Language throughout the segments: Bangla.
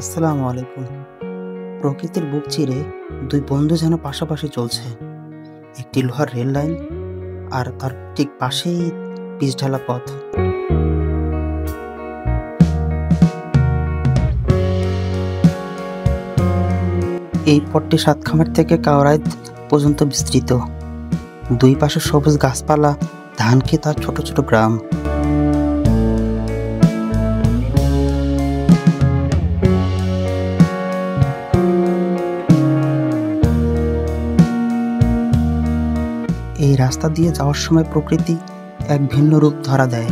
আসসালামু আলাইকুম। প্রকৃতির বুক চিরে দুই বন্ধু যেন পাশাপাশি চলছে। একটি লোহার রেল লাইন আর তার ঠিক পাশেই পিচঢালা পথ। এই পথটি সাতখামের থেকে কাওরাইদ পর্যন্ত বিস্তৃত। দুই পাশে সবুজ গাছপালা, ধানক্ষেত আর ছোট ছোট গ্রাম। এই রাস্তা দিয়ে যাওয়ার সময় প্রকৃতি এক ভিন্ন রূপ ধরা দেয়।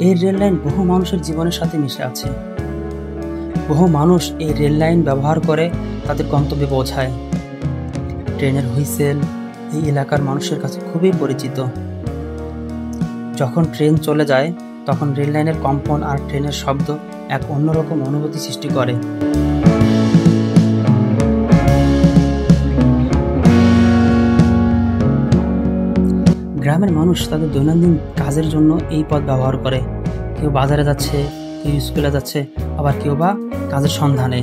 এই রেল লাইন বহু মানুষের জীবনের সাথে মিশে আছে। বহু মানুষ এই রেল লাইন ব্যবহার করে তাদের গন্তব্যে পৌঁছায়। ট্রেনের হুইসেল এই এলাকার মানুষের কাছে খুবই পরিচিত। যখন ট্রেন চলে যায় তখন রেল লাইনের কম্পন আর ট্রেনের শব্দ এক অন্যরকম অনুভূতি সৃষ্টি করে। গ্রামের মানুষ তাদের দৈনন্দিন কাজের জন্য এই পথ ব্যবহার করে। কেউ বাজারে যাচ্ছে, কেউ স্কুলে যাচ্ছে, আবার কেউ বা কাজের সন্ধানে।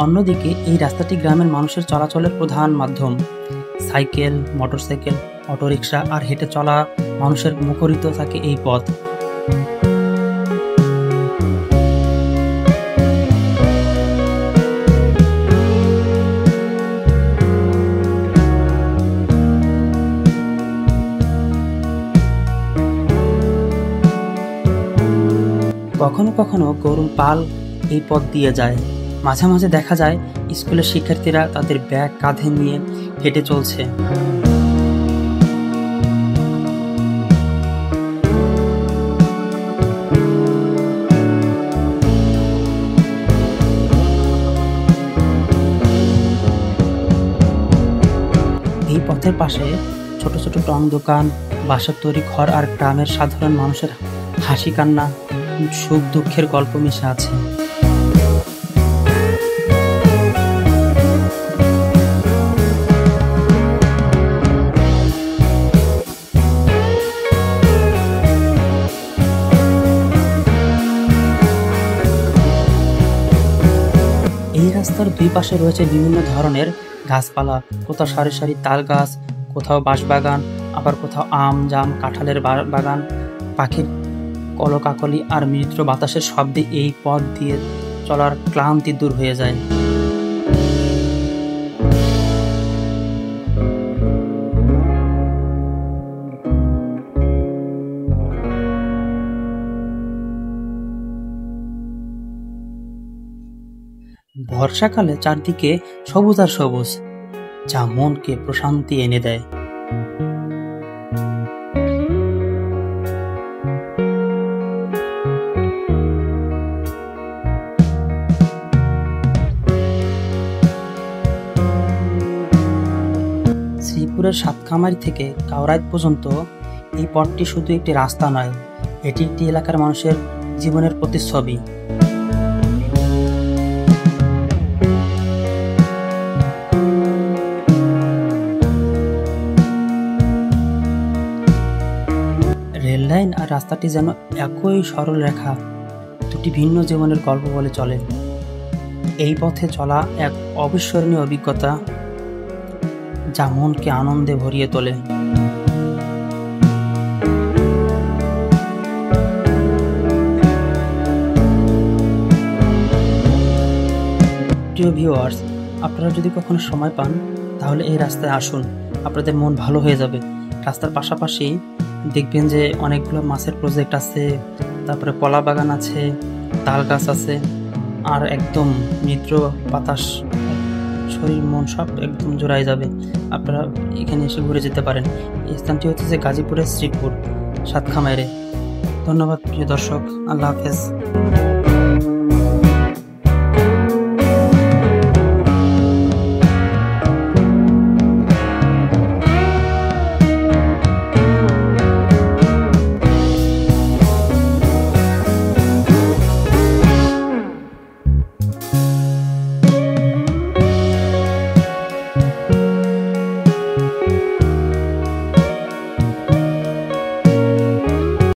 অন্যদিকে এই রাস্তাটি গ্রামের মানুষের চলাচলের প্রধান মাধ্যম। সাইকেল, মোটরসাইকেল, অটোরিকশা আর হেঁটে চলা মানুষের মুখরিত থাকে এই পথ। কখনো কখনো গরুর পাল এই পথ দিয়ে যায়। মাঝে মাঝে দেখা যায় স্কুলের শিক্ষার্থীরা তাদের ব্যাগ কাঁধে নিয়ে হেঁটে চলছে। এই পথের পাশে ছোট ছোট টং দোকান, বাসার তৈরি ঘর আর গ্রামের সাধারণ মানুষের হাসি কান্না, সুখ দুঃখের গল্প মিশে আছে। এই রাস্তার দুই পাশে রয়েছে বিভিন্ন ধরনের গাছপালা। কোথাও সারি সারি তাল গাছ, কোথাও বাঁশবাগান, আবার কোথাও আম, জাম, কাঁঠালের বাগান। পাখির কলকাকলি আর মৃদু বাতাসের শব্দে এই পথ দিয়ে চলার ক্লান্তি দূর হয়ে যায়। বর্ষাকালে চারদিকে সবুজ আর সবুজ, যা মনকে প্রশান্তি এনে দেয়। শ্রীপুরের সাতখামারি থেকে কাওরাইদ পর্যন্ত এই পথটি শুধু একটি রাস্তা নয়, এটি একটি এলাকার মানুষের জীবনের প্রতিচ্ছবি। রেল লাইন আর রাস্তাটি যেন একই সরল রেখা, দুটি ভিন্ন জীবনের গল্প বলে চলে। এই পথে চলা এক অবিস্মরণীয় অভিজ্ঞতা, যা মনকে আনন্দে ভরিয়ে তোলে। প্রিয় ভিউয়ার্স, আপনারা যদি কখনো সময় পান তাহলে এই রাস্তায় আসুন, আপনাদের মন ভালো হয়ে যাবে। রাস্তার পাশাপাশি দেখবেন যে অনেকগুলো মাছের প্রজেক্ট আছে, তারপরে কলা বাগান আছে, তাল গাছ আছে, আর একদম মৃদু বাতাস, শরীর মন সব একদম জোড়ায় যাবে। আপনারা এখানে এসে ঘুরে যেতে পারেন। এই স্থানটি হচ্ছে যে গাজীপুরের শ্রীপুর সাতখামাইরে। ধন্যবাদ প্রিয় দর্শক, আল্লাহ হাফেজ।